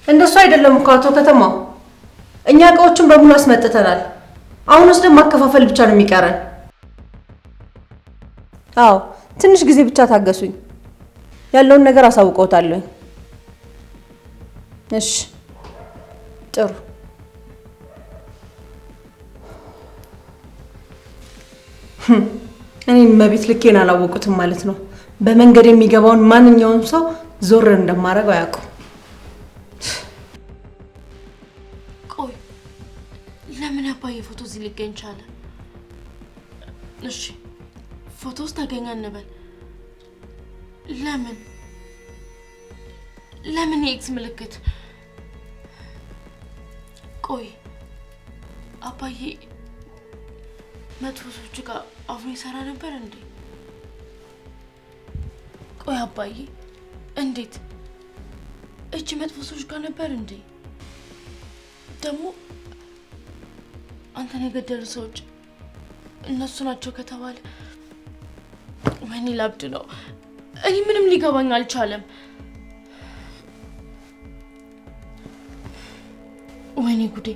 እንደሱ አይደለም እኮ አቶ ከተማው። እኛ እቃዎችን በሙሉ አስመጥተናል። አሁን ወስደን ማከፋፈል ብቻ ነው የሚቀረን። አዎ ትንሽ ጊዜ ብቻ ታገሱኝ። ያለውን ነገር አሳውቀውታለሁ። እሺ ጥሩ። እኔን መቤት ልኬን አላወቁትም ማለት ነው። በመንገድ የሚገባውን ማንኛውም ሰው ዞር እንደማረግ አያውቁም። ቆይ ለምን አባዬ ፎቶ እዚህ ሊገኝ ቻለ? እሺ ፎቶ ውስጥ ታገኛ እንበል። ለምን የኤክስ ምልክት? ቆይ አባዬ መጥፎ ሰዎች ጋር አብሮ ይሰራ ነበር እንዴ? ቆይ አባዬ እንዴት እጅ መጥፎ ሰዎች ጋር ነበር እንዴ? ደግሞ አንተን የገደሉ ሰዎች እነሱ ናቸው ከተባለ ወይኔ ላብድ ነው። እኔ ምንም ሊገባኝ አልቻለም። ወይኔ ጉዴ!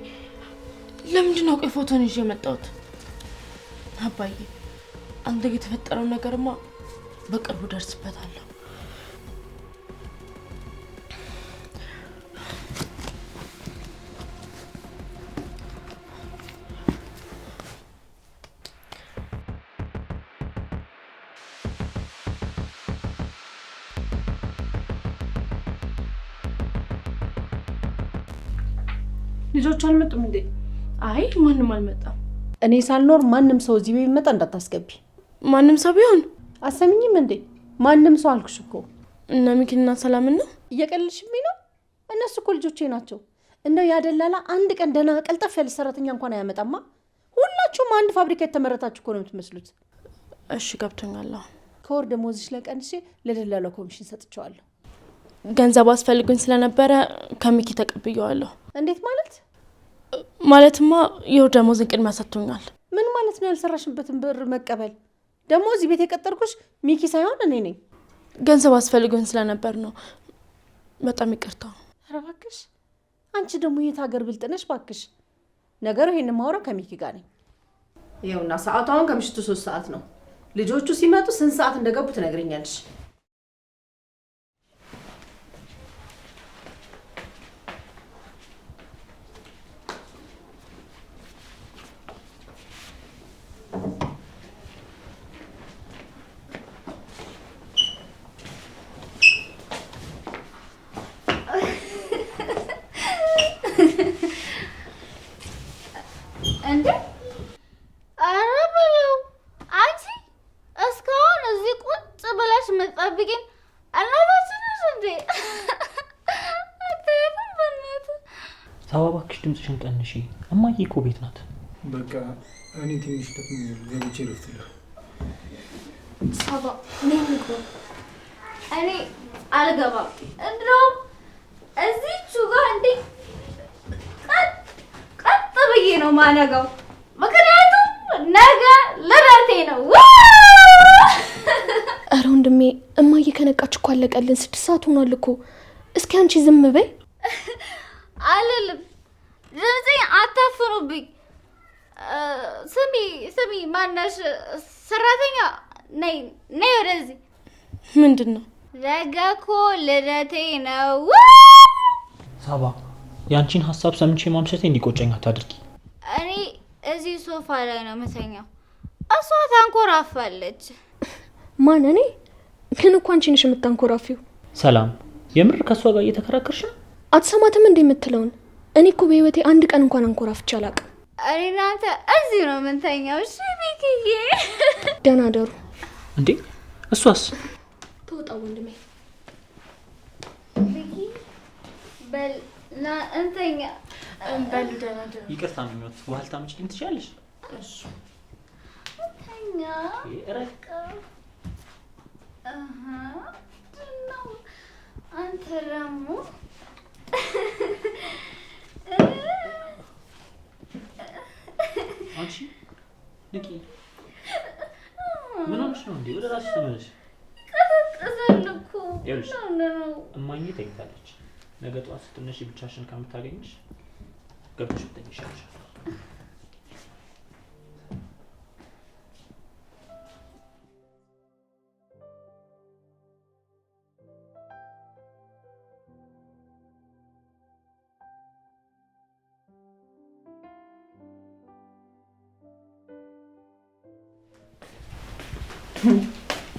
ለምንድን ነው ቆይ ፎቶን ይዤ የመጣሁት? አባዬ አንተ የተፈጠረው ነገርማ በቅርቡ ደርስበታለሁ። ልጆች አልመጡም እንዴ? አይ ማንም አልመጣም። እኔ ሳልኖር ማንም ሰው እዚህ ቢመጣ እንዳታስገቢ። ማንም ሰው ቢሆን አሰሚኝም እንዴ? ማንም ሰው አልኩሽ እኮ። እና ሚኪና ሰላምን ነው? እየቀለልሽብኝ ነው? እነሱ እኮ ልጆቼ ናቸው። እንደው ያደላላ አንድ ቀን ደህና ቀልጠፍ ያለ ሰራተኛ እንኳን አያመጣማ። ሁላችሁም አንድ ፋብሪካ የተመረታችሁ እኮ ነው የምትመስሉት። እሺ ገብቶኛል። ከወር ደሞዝሽ ላይ ቀንሼ ለደላላው ኮሚሽን ሰጥቼዋለሁ። ገንዘብ አስፈልጉኝ ስለነበረ ከሚኪ ተቀብየዋለሁ። እንዴት ማለት? ማለትማ የወር ደሞዝን ቅድሚያ ሰጥቶኛል። ምን ማለት ነው ያልሰራሽበትን ብር መቀበል? ደግሞ እዚህ ቤት የቀጠርኩሽ ሚኪ ሳይሆን እኔ ነኝ። ገንዘብ አስፈልጉኝ ስለነበር ነው። በጣም ይቅርታ። ኧረ እባክሽ አንቺ ደግሞ የት ሀገር ብልጥ ነሽ እባክሽ። ነገሩ ይሄን ማውራው ከሚኪ ጋር ነኝ። ይኸውና ሰዓቱ አሁን ከምሽቱ 3 ሰዓት ነው። ልጆቹ ሲመጡ ስንት ሰዓት እንደገቡ ትነግረኛለሽ። እንዴ ኧረ በለው አንቺ እስካሁን እዚህ ቁጭ ብለሽ የምትጠብቂኝ እናታችን ነሽ እንዴ? አትሄድም በእናትህ። ሳባ እባክሽ ድምፅሽን ቀንሺ። እማዬ እኮ ቤት ናት። በቃ እኔ ትንሽ ደክሞኛል፣ ገብቼ እረፍት ልር። ሳባ ነኝ እኮ እኔ አልገባም። እንደውም እዚህቹ ጋር እንዴ ቀጥ ብዬ ነው ማነጋው። ምክንያቱም ነገ ልደቴ ነው። ኧረ ወንድሜ እማዬ ከነቃች እኮ አለቀልን። 6 ሰዓት ሆኗል እኮ። እስኪ አንቺ ዝም በይ። አልልም። ድምፄን አታፍኑብኝ። ስሚ ማነሽ? ሰራተኛ ነይ ወደዚህ። ምንድን ነው? ነገ እኮ ልደቴ ነው። ሳባ ያንቺን ሀሳብ ሰምቼ ማምሸቴ እንዲቆጨኝ አታድርጊ። እኔ እዚህ ሶፋ ላይ ነው የምተኛው፣ እሷ ታንኮራፋለች። ማን? እኔ? ግን እኮ አንቺ ነሽ የምታንኮራፊው። ሰላም የምር ከሷ ጋር እየተከራከርሽ ነው? አትሰማትም እንዴ የምትለውን? እኔ እኮ በህይወቴ አንድ ቀን እንኳን አንኮራፍቼ አላውቅም። እኔ እናንተ እዚህ ነው የምንተኛው። እሺ ሚኪዬ፣ ደህና ደሩ። እንዴ እሷስ? ተወጣ ወንድሜ። ሚኪ በል ና እንተኛ። በል ደህና ደሩ። ይቅርታ ምኞት፣ ውሃ ልታመጪልኝ ትችያለሽ? እሺ እንተኛ። ነው አንተ ደግሞ አንቺ ንቂ። ምን ሆነሽ ነው እንዴ? ወደ ራስሽ ተመለሽ። ቀዘቀዘል እኮ እማዬ ተኝታለች። ነገ ጠዋት ስትነሺ ብቻሽን ከምታገኝሽ ገብተሽ ብትተኝ ይሻልሻል።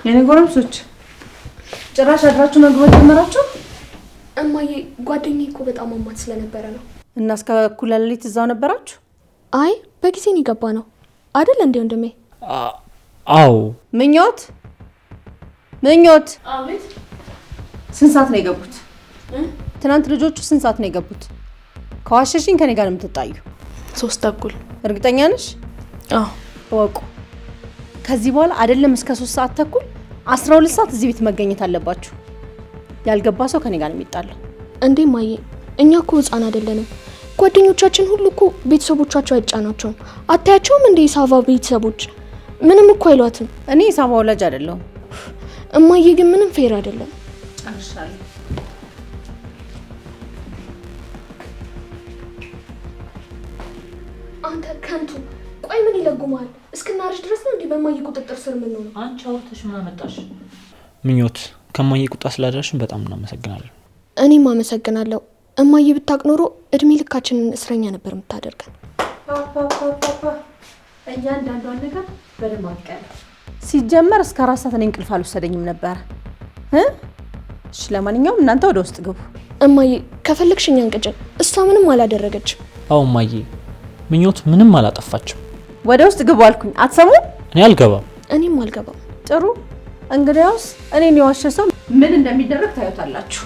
የኔ ጎረምሶች ጭራሽ አድራችሁ መግባት ጀመራችሁ? እማዬ ጓደኛዬ እኮ በጣም አሟት ስለነበረ ነው። እና እስከ እኩለ ሌሊት እዛው ነበራችሁ? አይ በጊዜ ነው የገባ ነው አይደል እንዴ ወንድሜ? አዎ። ምኞት አቤት። ስንት ሰዓት ነው የገቡት? ትናንት ልጆቹ ስንት ሰዓት ነው የገቡት? ከዋሸሽኝ ከኔ ጋር የምትጣዩ። 3 ተኩል። እርግጠኛ ነሽ? አዎ። ወቁ ከዚህ በኋላ አይደለም እስከ 3 ሰዓት ተኩል 12 ሰዓት እዚህ ቤት መገኘት አለባችሁ። ያልገባ ሰው ከኔ ጋር የሚጣለው እንዴ? ማዬ እኛ እኮ ህፃን አይደለንም። ጓደኞቻችን ሁሉ እኮ ቤተሰቦቻቸው አይጫናቸውም። አታያቸውም እንዴ? የሳቫ ቤተሰቦች ምንም እኮ አይሏትም። እኔ የሳቫ ወላጅ አይደለሁም። እማዬ ግን ምንም ፌር አይደለም። ጨርሻለሁ። አንተ ከንቱ። ቆይ ምን ይለጉማል? እስክናርሽ ድረስ ነው እንዴ በማዬ ቁጥጥር ስር ምን ነው? አንቺ አውርተሽ ምን አመጣሽ? ምኞት ከማዬ ቁጣ ስላደረሽን በጣም እናመሰግናለን። እኔም አመሰግናለሁ። እማዬ ብታውቅ ኖሮ እድሜ ልካችንን እስረኛ ነበር የምታደርገን። እያንዳንዷን ነገር በደንብ አውቃለሁ። ሲጀመር እስከ 4 ሰዓት እኔ እንቅልፍ አልወሰደኝም ነበር። እሺ ለማንኛውም እናንተ ወደ ውስጥ ግቡ። እማዬ ከፈለግሽ እኛን ቅጭን። እሷ ምንም አላደረገችም። አዎ እማዬ ምኞት ምንም አላጠፋችም። ወደ ውስጥ ግቡ አልኩኝ። አትሰሙ? እኔ አልገባም። እኔም አልገባም። ጥሩ እንግዲያውስ እኔን የዋሸ ሰው ምን እንደሚደረግ ታዩታላችሁ።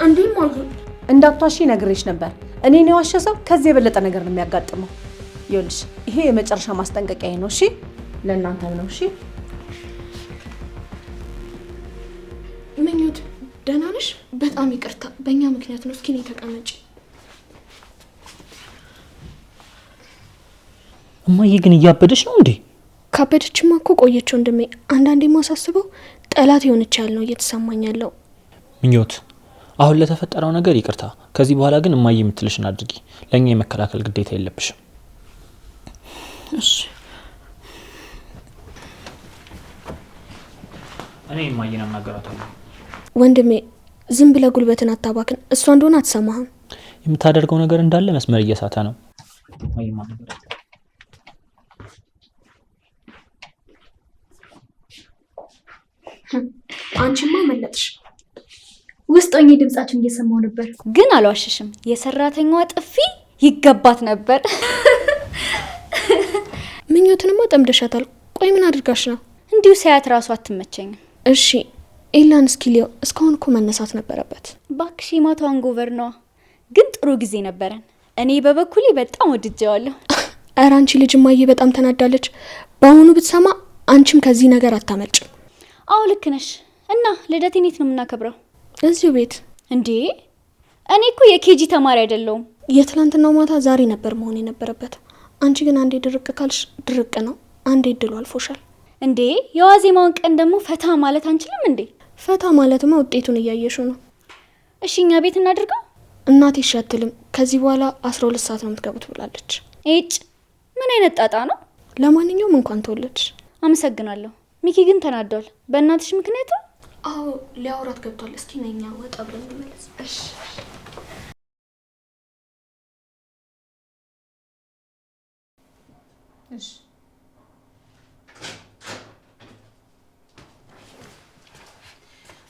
እንዴ ማዬ እንዳትዋሺ ነግሬሽ ነበር። እኔን የዋሸ ሰው ከዚህ የበለጠ ነገር ነው የሚያጋጥመው። ይኸውልሽ ይሄ የመጨረሻ ማስጠንቀቂያ ነው። እሺ ለእናንተም ነው። እሺ ምኞት ደህና ነሽ? በጣም ይቅርታ በእኛ ምክንያት ነው። እስኪ ነይ ተቀመጪ። እማዬ ግን እያበደች ነው እንዴ? ካበደችማ እኮ ቆየች ወንድሜ። አንዳንዴ ማሳስበው ጠላት የሆነች ያህል ነው እየተሰማኝ ያለው። ምኞት አሁን ለተፈጠረው ነገር ይቅርታ። ከዚህ በኋላ ግን እማዬ የምትልሽን አድርጊ። ለእኛ የመከላከል ግዴታ የለብሽም። እሺ እኔ እማዬን አናገራታለሁ። ወንድሜ ዝም ብለህ ጉልበትን አታባክን። እሷ እንደሆነ አትሰማህም። የምታደርገው ነገር እንዳለ መስመር እየሳተ ነው። እማዬ ማናገር አንቺማ መለጥሽ። ውስጥ ሆኜ ድምጻችሁን እየሰማሁ ነበር፣ ግን አልዋሽሽም። የሰራተኛዋ ጥፊ ይገባት ነበር። ምኞትንማ ጠምደሻታል። ቆይ ምን አድርጋሽ ነው? እንዲሁ ሳያት ራሱ አትመቸኝም። እሺ ኤላን እስኪሊዮ እስካሁን እኮ መነሳት ነበረበት። ባክሽ የማታ አንጎቨር ነዋ። ግን ጥሩ ጊዜ ነበረን። እኔ በበኩሌ በጣም ወድጀዋለሁ። ኧረ አንቺ ልጅ እማዬ በጣም ተናዳለች። በአሁኑ ብትሰማ አንቺም ከዚህ ነገር አታመልጭም። አዎ ልክ ነሽ። እና ልደቴን የት ነው የምናከብረው? እዚሁ ቤት። እንዴ እኔ እኮ የኬጂ ተማሪ አይደለሁም። የትላንትናው ማታ ዛሬ ነበር መሆን የነበረበት። አንቺ ግን አንዴ ድርቅ ካልሽ ድርቅ ነው። አንዴ እድሉ አልፎሻል። እንዴ የዋዜማውን ቀን ደግሞ ፈታ ማለት አንችልም እንዴ? ፈታ ማለትማ ውጤቱን እያየሽው ነው። እሺ እኛ ቤት እናድርገው። እናቴ እሺ አትልም። ከዚህ በኋላ 12 ሰዓት ነው የምትገቡት ብላለች። እጭ ምን አይነት ጣጣ ነው? ለማንኛውም እንኳን ተወለድሽ። አመሰግናለሁ። ሚኪ ግን ተናዷል። በእናትሽ ምክንያት? አዎ ሊያወራት ገብቷል። እስኪ ነኛ ወጣ ብለን እንመለስ። እሺ እሺ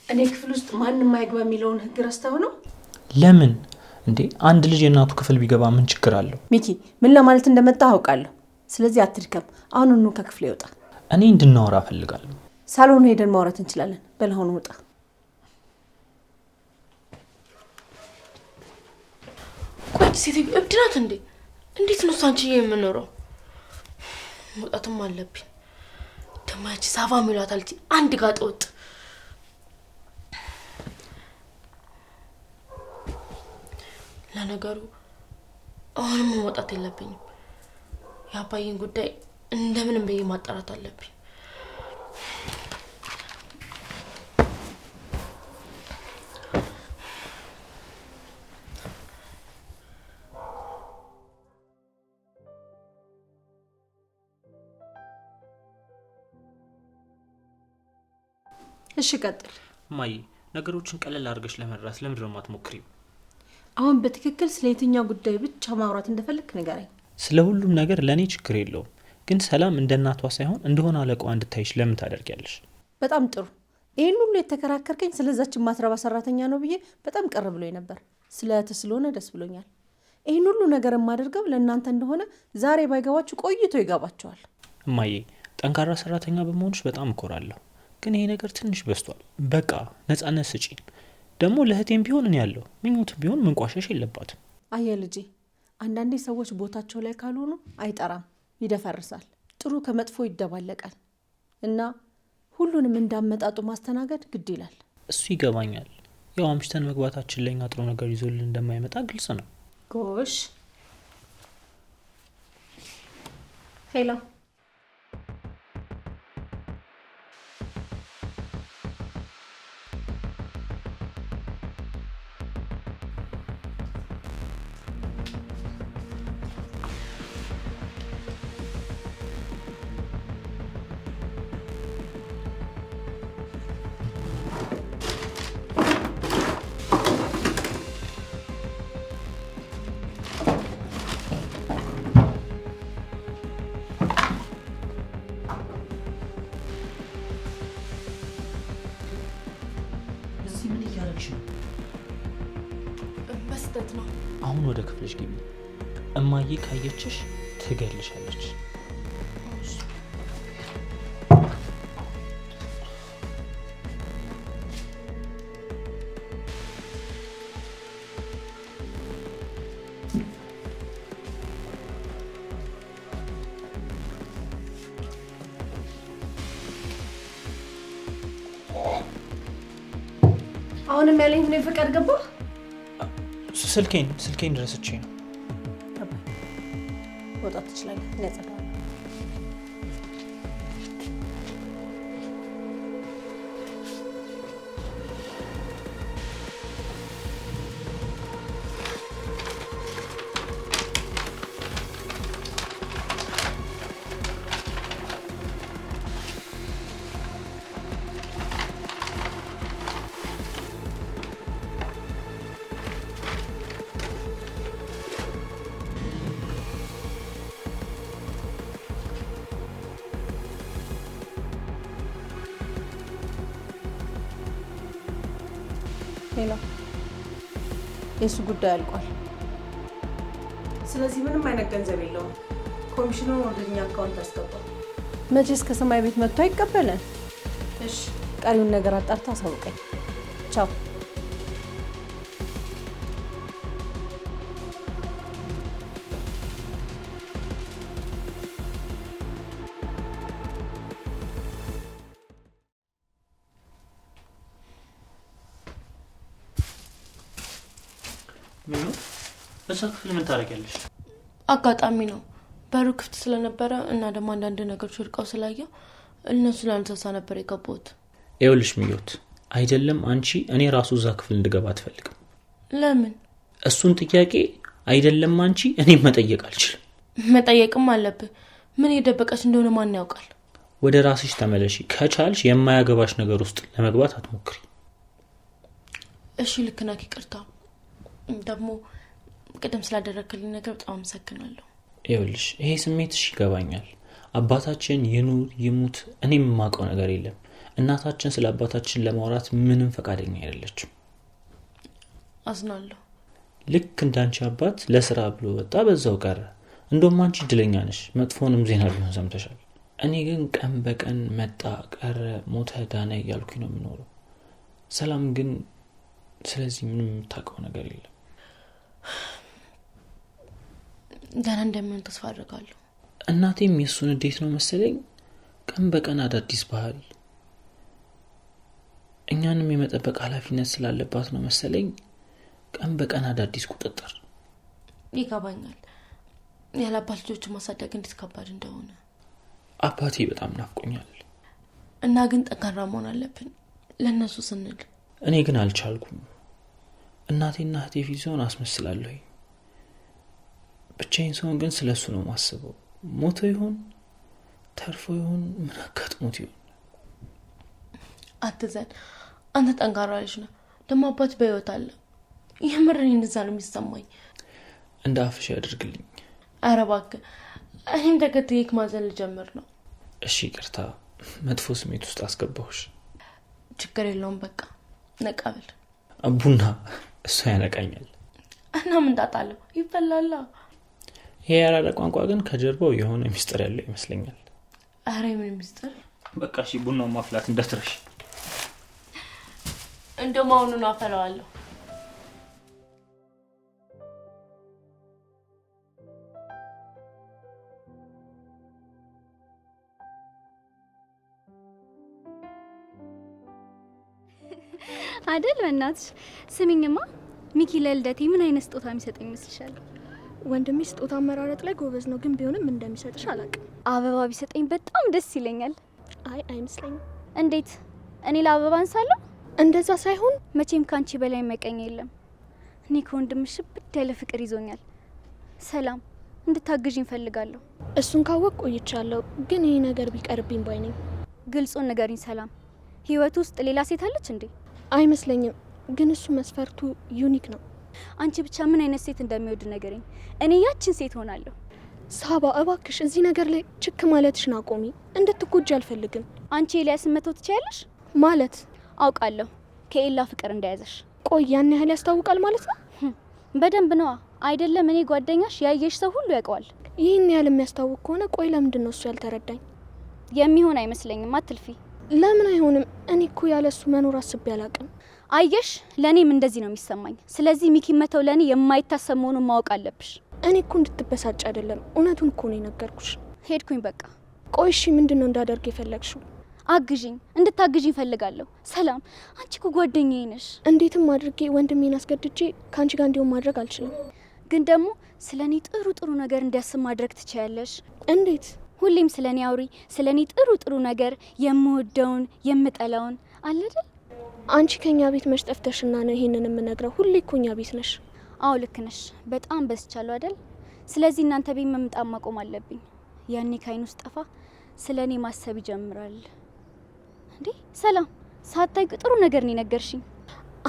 እኔ ክፍል ውስጥ ማንንም አይግባ የሚለውን ህግ ረስተው ነው? ለምን እንዴ? አንድ ልጅ የእናቱ ክፍል ቢገባ ምን ችግር አለው? ሚኪ ምን ለማለት እንደመጣ አውቃለሁ። ስለዚህ አትድከም። አሁኑኑ ከክፍል ይወጣ። እኔ እንድናወራ እፈልጋለሁ። ሳሎን ሄደን ማውራት እንችላለን። በል አሁን ውጣ። ቆይ ሴትዮ እብድ ናት እንዴ? እንዴት ነው አንቺ የምኖረው? መውጣትም አለብኝ። ደማች ሳቫ ሚሏታል። አንድ ጋጥ ወጥ ለነገሩ አሁንም መውጣት የለብኝም። የአባዬን ጉዳይ እንደምንም በይ ማጣራት አለብኝ። እሺ ቀጥል። እማዬ ነገሮችን ቀለል አድርገሽ ለመድረስ ለምንድን ነው የማትሞክሪው? አሁን በትክክል ስለ የትኛው ጉዳይ ብቻ ማውራት እንደፈለክ ንገረኝ። ስለ ሁሉም ነገር ለእኔ ችግር የለውም፣ ግን ሰላም እንደ እናቷ ሳይሆን እንደሆነ አለቃዋ እንድታይሽ ለምን ታደርጊያለሽ? በጣም ጥሩ። ይህን ሁሉ የተከራከርከኝ ስለዛችን ማትረባ ሰራተኛ ነው ብዬ በጣም ቅር ብሎኝ ነበር። ስለ እህት ስለሆነ ደስ ብሎኛል። ይህን ሁሉ ነገር የማደርገው ለእናንተ እንደሆነ ዛሬ ባይገባችሁ ቆይቶ ይገባችኋል። እማዬ ጠንካራ ሰራተኛ በመሆንሽ በጣም እኮራለሁ፣ ግን ይሄ ነገር ትንሽ በዝቷል። በቃ ነጻነት ስጪን። ደግሞ ለእህቴም ቢሆን እኔ ያለው ምኞትም ቢሆን መንቋሸሽ የለባትም። አየ ልጄ፣ አንዳንዴ ሰዎች ቦታቸው ላይ ካልሆኑ አይጠራም፣ ይደፈርሳል፣ ጥሩ ከመጥፎ ይደባለቃል እና ሁሉንም እንዳመጣጡ ማስተናገድ ግድ ይላል። እሱ ይገባኛል። ያው አምሽተን መግባታችን ለኛ ጥሩ ነገር ይዞልን እንደማይመጣ ግልጽ ነው። ጎሽ ሄሎ፣ በስተት ነው። አሁን ወደ ክፍልሽ ግቢ። እማዬ ካየችሽ ትገልሻለች። አሁንም ያለኝ ሁኔ ፈቃድ ገባ። ስልኬን ረስቼ ነው። መውጣት ትችላለህ። ነጻ ሄሎ፣ የሱ ጉዳይ አልቋል። ስለዚህ ምንም አይነት ገንዘብ የለውም። ኮሚሽኑን ወደኛ አካውንት አስገባው። መቼስ ከሰማይ ቤት መጥቶ አይቀበለን። እሺ፣ ቀሪውን ነገር አጣርታ አሳውቀኝ። ቻው። ምን ነው በዛ ክፍል ምን ታደርጊያለሽ? አጋጣሚ ነው፣ በሩ ክፍት ስለነበረ እና ደግሞ አንዳንድ ነገሮች ወድቀው ስላየው እነሱ ላንተሳ ነበር የገባሁት። ይኸውልሽ ምዮት፣ አይደለም አንቺ እኔ ራሱ እዛ ክፍል እንድገባ አትፈልግም። ለምን? እሱን ጥያቄ አይደለም አንቺ እኔ መጠየቅ አልችልም። መጠየቅም አለብህ። ምን የደበቀች እንደሆነ ማን ያውቃል? ወደ ራስሽ ተመለሺ። ከቻልሽ የማያገባሽ ነገር ውስጥ ለመግባት አትሞክሪ። እሺ ልክ ነህ። ይቅርታ። ደግሞ ቅድም ስላደረክልኝ ነገር በጣም አመሰግናለሁ። ይኸውልሽ ይሄ ስሜትሽ ይገባኛል። አባታችን ይኑር ይሙት እኔም የማውቀው ነገር የለም። እናታችን ስለ አባታችን ለማውራት ምንም ፈቃደኛ አይደለችም። አዝናለሁ። ልክ እንዳንቺ አባት ለስራ ብሎ ወጣ፣ በዛው ቀረ። እንደውም አንቺ እድለኛ ነሽ፣ መጥፎንም ዜና ቢሆን ሰምተሻል። እኔ ግን ቀን በቀን መጣ ቀረ፣ ሞተ ዳነ እያልኩኝ ነው የምኖረው። ሰላም ግን ስለዚህ ምንም የምታውቀው ነገር የለም። ገና እንደሚሆን ተስፋ አድርጋለሁ። እናቴም የእሱን እንዴት ነው መሰለኝ ቀን በቀን አዳዲስ ባህሪ፣ እኛንም የመጠበቅ ኃላፊነት ስላለባት ነው መሰለኝ ቀን በቀን አዳዲስ ቁጥጥር። ይገባኛል ያለ አባት ልጆችን ማሳደግ እንዴት ከባድ እንደሆነ። አባቴ በጣም ናፍቆኛል እና ግን ጠንካራ መሆን አለብን ለእነሱ ስንል። እኔ ግን አልቻልኩም። እናቴና እህቴ ፊት ሲሆን አስመስላለሁ፣ ብቻዬን ሲሆን ግን ስለ እሱ ነው ማስበው። ሞቶ ይሆን ተርፎ ይሆን ምን አጋጥሞት ይሆን? አትዘን። አንተ ጠንካራ ልጅ ነህ። ደግሞ አባት በህይወት አለ። የምርን እንደዛ ነው የሚሰማኝ። እንደ አፍሽ ያድርግልኝ። ኧረ እባክህ እኔም ተከትዬክ ማዘን ልጀምር ነው። እሺ ይቅርታ፣ መጥፎ ስሜት ውስጥ አስገባሁሽ። ችግር የለውም በቃ ነቃብል። ቡና እሱ ያነቃኛል። እና ምን ጣጣለሁ ይፈላላ። ይሄ ያራዳ ቋንቋ ግን ከጀርባው የሆነ ሚስጥር ያለው ይመስለኛል። ኧረ ምን ሚስጥር? በቃ እሺ ቡናውን ማፍላት እንዳትረሽ። እንደውም አሁኑን አፈላዋለሁ። አይደል? በእናትሽ ስሚኝማ፣ ሚኪ ለልደቴ ምን አይነት ስጦታ የሚሰጠኝ ይመስልሻል? ወንድሜ ስጦታ አመራረጥ ላይ ጎበዝ ነው፣ ግን ቢሆንም እንደሚሰጥሽ አላውቅም። አበባ ቢሰጠኝ በጣም ደስ ይለኛል። አይ አይመስለኝም። እንዴት? እኔ ለአበባ አንሳለሁ? እንደዛ ሳይሆን መቼም ካንቺ በላይ መቀኝ የለም። እኔ ከወንድምሽ ብድ ያለ ፍቅር ይዞኛል። ሰላም እንድታግዥኝ እፈልጋለሁ። እሱን ካወቅ ቆይቻለሁ፣ ግን ይሄ ነገር ቢቀርብኝ ባይ ነኝ። ግልጹን ንገሪኝ ሰላም። ህይወት ውስጥ ሌላ ሴት አለች እንዴ? አይመስለኝም፣ ግን እሱ መስፈርቱ ዩኒክ ነው። አንቺ ብቻ ምን አይነት ሴት እንደሚወድ ነገርኝ። እኔ ያችን ሴት ሆናለሁ። ሳባ እባክሽ እዚህ ነገር ላይ ችክ ማለትሽን አቆሚ። እንድትጎጂ አልፈልግም። አንቺ ኤልያስን መተው ትችያለሽ ማለት አውቃለሁ፣ ከኤላ ፍቅር እንደያዘሽ። ቆይ ያን ያህል ያስታውቃል ማለት ነው? በደንብ ነዋ። አይደለም እኔ ጓደኛሽ፣ ያየሽ ሰው ሁሉ ያውቀዋል። ይህን ያህል የሚያስታውቅ ከሆነ ቆይ ለምንድን ነው እሱ ያልተረዳኝ? የሚሆን አይመስለኝም። አትልፊ። ለምን አይሆንም? እኔ እኮ ያለሱ መኖር አስቤ አላቅም። አየሽ፣ ለእኔም እንደዚህ ነው የሚሰማኝ። ስለዚህ ሚኪ መተው ለእኔ የማይታሰብ መሆኑን ማወቅ አለብሽ። እኔ እኮ እንድትበሳጭ አይደለም፣ እውነቱን እኮ ነው የነገርኩሽ። ሄድኩኝ በቃ። ቆይ እሺ ምንድን ነው እንዳደርግ የፈለግሽው? አግዥኝ፣ እንድታግዥኝ ፈልጋለሁ። ሰላም፣ አንቺ እኮ ጓደኛዬ ነሽ። እንዴትም አድርጌ ወንድሜን አስገድጄ ከአንቺ ጋር እንዲሆን ማድረግ አልችልም። ግን ደግሞ ስለ እኔ ጥሩ ጥሩ ነገር እንዲያስብ ማድረግ ትችያለሽ። እንዴት? ሁሌም ስለ እኔ አውሪ። ስለ እኔ ጥሩ ጥሩ ነገር፣ የምወደውን የምጠላውን አለ አይደል? አንቺ ከኛ ቤት መች ጠፍተሽና ነው ይሄንን የምነግረው? ሁሌ እኮ እኛ ቤት ነሽ። አዎ ልክ ነሽ። በጣም በስቻለሁ አይደል? ስለዚህ እናንተ ቤት መምጣት ማቆም አለብኝ። ያኔ ካይን ውስጥ ጠፋ ስለ እኔ ማሰብ ይጀምራል። እንዴ ሰላም፣ ሳታይ ጥሩ ነገር ነው ነገርሽኝ።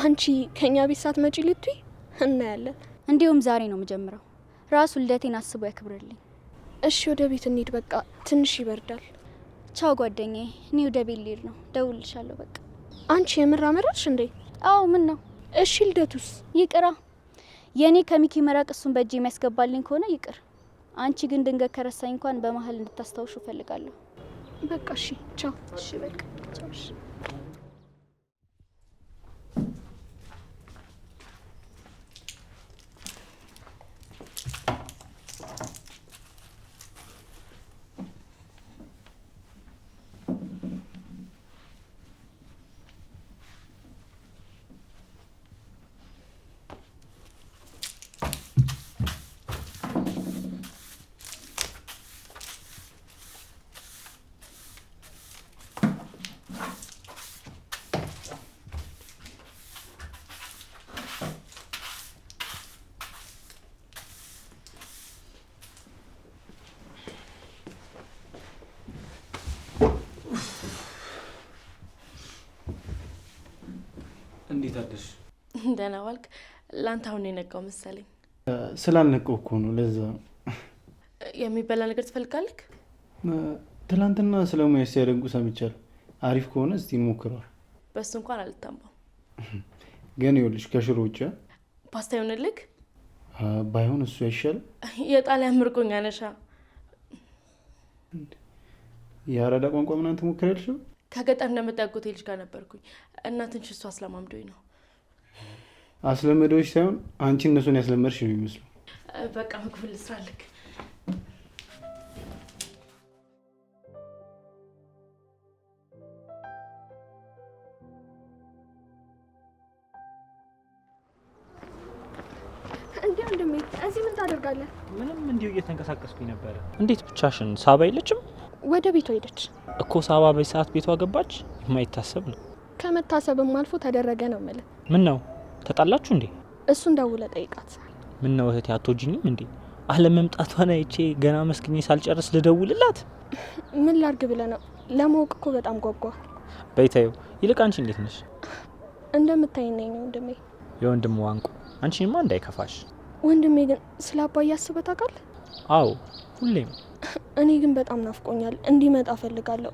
አንቺ ከኛ ቤት ሳትመጪ ልትይ እናያለን። እንዲሁም ዛሬ ነው የምጀምረው። ራሱ ልደቴን አስቦ ያክብርልኝ። እሺ ወደ ቤት እንሂድ፣ በቃ ትንሽ ይበርዳል። ቻው ጓደኛዬ፣ እኔ ወደ ቤት ልሄድ ነው። ደውልልሻለሁ በቃ። አንቺ የምር አመራሽ እንዴ? አዎ ምን ነው? እሺ ልደቱስ? ይቅራ። የኔ ከሚኪ መራቅ እሱን በእጅ የሚያስገባልኝ ከሆነ ይቅር። አንቺ ግን ድንገት ከረሳኝ እንኳን በመሀል እንድታስታውሹ ፈልጋለሁ። በቃ እሺ ቻው። እሺ በቃ ቻው። እሺ እንዴት አደርሽ? ደህና ዋልክ? ላንተ አሁን የነቃው መሰለኝ። ስላልነቀው እኮ ነው። ለዛ የሚበላ ነገር ትፈልጋለህ? ትላንትና ስለ ሙያሽ ሲያደንቁ ሰምቻለሁ። አሪፍ ከሆነ እስቲ እንሞክረዋል። በሱ እንኳን አልታማም። ግን ይኸውልሽ ከሽሮ ውጭ ፓስታ ይሆንልህ? ባይሆን እሱ አይሻልም? የጣሊያን ምርኮኛ ነሻ። የአራዳ ቋንቋ ምናምን ትሞክሪያለሽ? ከገጠር እንደመጣ ያጎቴ ልጅ ጋር ነበርኩኝ እና ትንሽ እሱ አስለማምዶኝ ነው። አስለመደዎች ሳይሆን አንቺ እነሱን ያስለመድሽ ነው የሚመስለው። በቃ ምግብ ልስራልክ። እንዴ ወንድሜ እዚህ ምን ታደርጋለህ? ምንም እንዲሁ እየተንቀሳቀስኩኝ ነበረ። እንዴት ብቻሽን? ሳባ የለችም? ወደ ቤቷ ሄደች እኮ። ሳባ በሰዓት ቤቷ ገባች? የማይታሰብ ነው። ከመታሰብም አልፎ ተደረገ ነው የምልህ። ምን ነው ተጣላችሁ እንዴ? እሱን ደውለህ ጠይቃት። ምን ነው እህቴ አትወጂኝም እንዴ? አለመምጣቷን አይቼ ገና መስክኜ ሳልጨርስ ልደውልላት? ምን ላርግ ብለህ ነው? ለማወቅ እኮ በጣም ጓጓ። በይታዩ ይልቅ አንቺ እንዴት ነሽ? እንደምታይኝ ነኝ ወንድሜ። የወንድም ዋንቁ አንቺንማ እንዳይከፋሽ። ወንድሜ ግን ስለ አባዬ አስበህ ታውቃለህ? አዎ ሁሌም። እኔ ግን በጣም ናፍቆኛል፣ እንዲመጣ እፈልጋለሁ።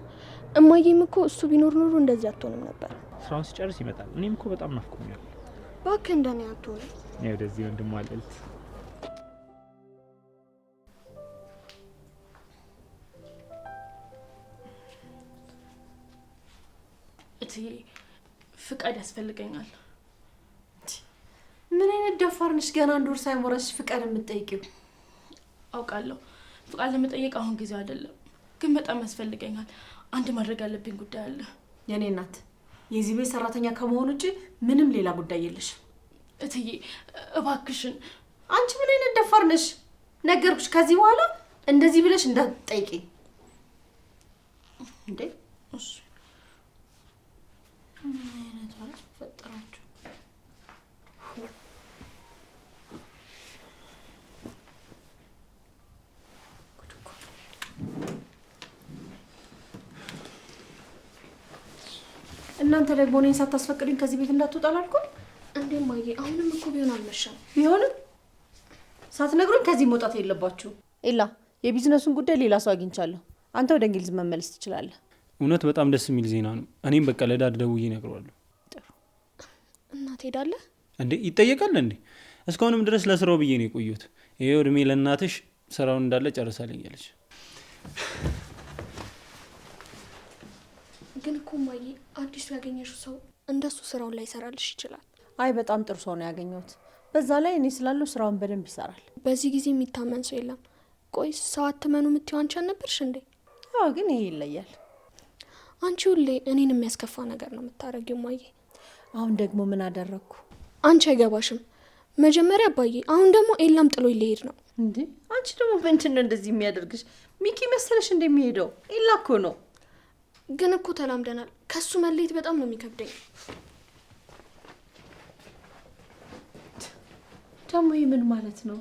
እማዬም እኮ እሱ ቢኖር ኖሮ እንደዚህ አትሆንም ነበር። ስራውን ሲጨርስ ይመጣል። እኔም እኮ በጣም ናፍቆኛል። እባክህ እንደኔ አትሆንም። እኔ ወደዚህ ወንድም አለልት እትዬ ፍቃድ ያስፈልገኛል። ምን አይነት ደፋር ነሽ? ገና አንድ ወር ሳይሞላሽ ፍቃድ የምትጠይቂው? አውቃለሁ ፍቃድ ለመጠየቅ አሁን ጊዜው አይደለም፣ ግን በጣም ያስፈልገኛል። አንድ ማድረግ ያለብኝ ጉዳይ አለ። የኔ እናት የዚህ ቤት ሰራተኛ ከመሆን ውጪ ምንም ሌላ ጉዳይ የለሽ። እትዬ እባክሽን። አንቺ ምን አይነት ደፋር ነሽ? ነገርኩሽ፣ ከዚህ በኋላ እንደዚህ ብለሽ እንዳትጠይቂ እንዴ። እሺ ምን አይነት አለ ፈጠራችሁ? እናንተ ደግሞ እኔን ሳታስፈቅዱኝ ከዚህ ቤት እንዳትወጣ አላልኩም እንዴ? እማዬ አሁንም እኮ ቢሆን አልመሻም። ቢሆንም ሳትነግሩኝ ከዚህ መውጣት የለባችሁ። ኤላ የቢዝነሱን ጉዳይ ሌላ ሰው አግኝቻለሁ። አንተ ወደ እንግሊዝ መመለስ ትችላለህ። እውነት በጣም ደስ የሚል ዜና ነው። እኔም በቃ ለዳድ ደውዬ እነግረዋለሁ። እና ትሄዳለህ እንዴ? ይጠየቃል እንዴ? እስካሁንም ድረስ ለስራው ብዬ ነው የቆየሁት። ይሄው እድሜ ለእናትሽ ስራውን እንዳለ ጨርሳለኛለች። ግን እኮ እማዬ አዲሱ ያገኘሽው ሰው እንደሱ ስራውን ላይ ይሰራልሽ ይችላል። አይ በጣም ጥሩ ሰው ነው ያገኘሁት። በዛ ላይ እኔ ስላለው ስራውን በደንብ ይሰራል። በዚህ ጊዜ የሚታመን ሰው የለም። ቆይ ሰው አትመኑ የምትይው አንቺ አልነበርሽ እንዴ? አዎ ግን ይሄ ይለያል። አንቺ ሁሌ እኔን የሚያስከፋ ነገር ነው የምታረጊው እማዬ። አሁን ደግሞ ምን አደረግኩ? አንቺ አይገባሽም። መጀመሪያ አባዬ፣ አሁን ደግሞ ኤላም ጥሎ ሊሄድ ነው እንዴ? አንቺ ደግሞ ምንድን ነው እንደዚህ የሚያደርግሽ? ሚኪ መሰለሽ እንደሚሄደው? ኤላ እኮ ነው። ግን እኮ ተላምደናል። ከሱ መለየት በጣም ነው የሚከብደኝ። ደግሞ ይህ ምን ማለት ነው?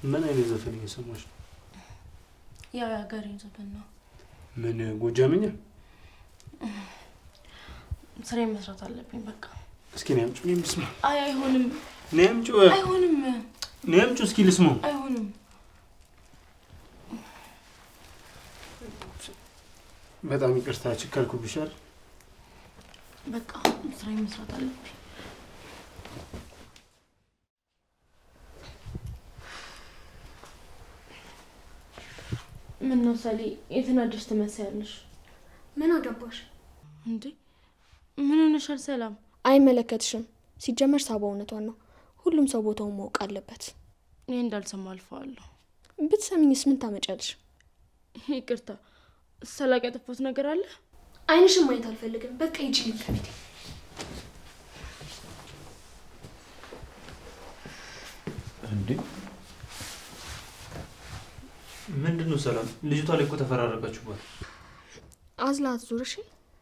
ምን አይነት ዘፈን እየሰማሽ ነው? ያው የሀገሬን ዘፈን ነው። ምን ጎጃምኛ? ስራዬን መስራት አለብኝ በቃ። እስኪ ነይ አምጪው ልስማው። አይ አይሆንም። ነይ አምጪው። አይሆንም። ነይ አምጪው እስኪ ልስማው። አይሆንም። በጣም ይቅርታ ችካልኩብሽ አይደል? በቃ ስራዬን መስራት አለብኝ። ምን ነው ሰሊ የተናደድሽ ትመስያለሽ? ምን አገባሽ እንዴ? ምን ሆነሻል ሰላም? አይመለከትሽም። ሲጀመር ሳባ እውነቷን ነው። ሁሉም ሰው ቦታውን ማወቅ አለበት። እኔ እንዳልሰማ አልፈዋለሁ። ብትሰሚኝስ ምን ታመጫለሽ? ይቅርታ ሰላቅ ያጠፋሁት ነገር አለ? አይንሽም ማየት አልፈልግም። በቃ ሂጂልኝ ከቤቴ። እንዴ ምንድነው ሰላም? ልጅቷ ላይ እኮ ተፈራረቃችሁባት። አዝላት ዙርሽ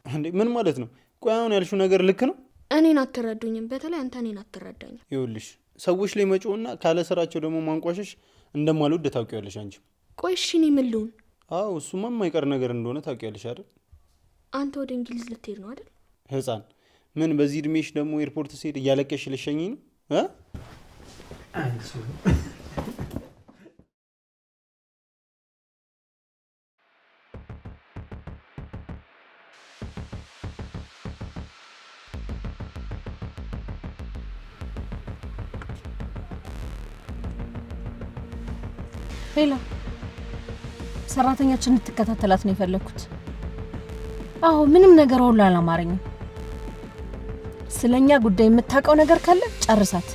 እንዴ ምን ማለት ነው? ቆይ አሁን ያልሽው ነገር ልክ ነው? እኔን አትረዱኝም። በተለይ አንተ እኔን አትረዳኝም። ይኸውልሽ ሰዎች ላይ መጮህና ካለ ስራቸው ደግሞ ማንቋሸሽ እንደማልወድ ታውቂያለሽ አንቺ። ቆይ እሺ እኔ ምን ልሁን? አዎ እሱማ የማይቀር ነገር እንደሆነ ታውቂያለሽ አይደል? አንተ ወደ እንግሊዝ ልትሄድ ነው አይደል? ህፃን ምን በዚህ እድሜሽ ደግሞ ኤርፖርት ስሄድ እያለቀሽ ልሸኝ ነው? ሌላ ሰራተኛችን እንድትከታተላት ነው የፈለኩት። አዎ ምንም ነገር ሁሉ አላማረኝም። ስለኛ ጉዳይ የምታውቀው ነገር ካለ ጨርሳት።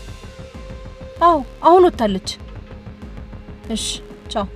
አዎ አሁን ወጣለች። እሺ ቻው።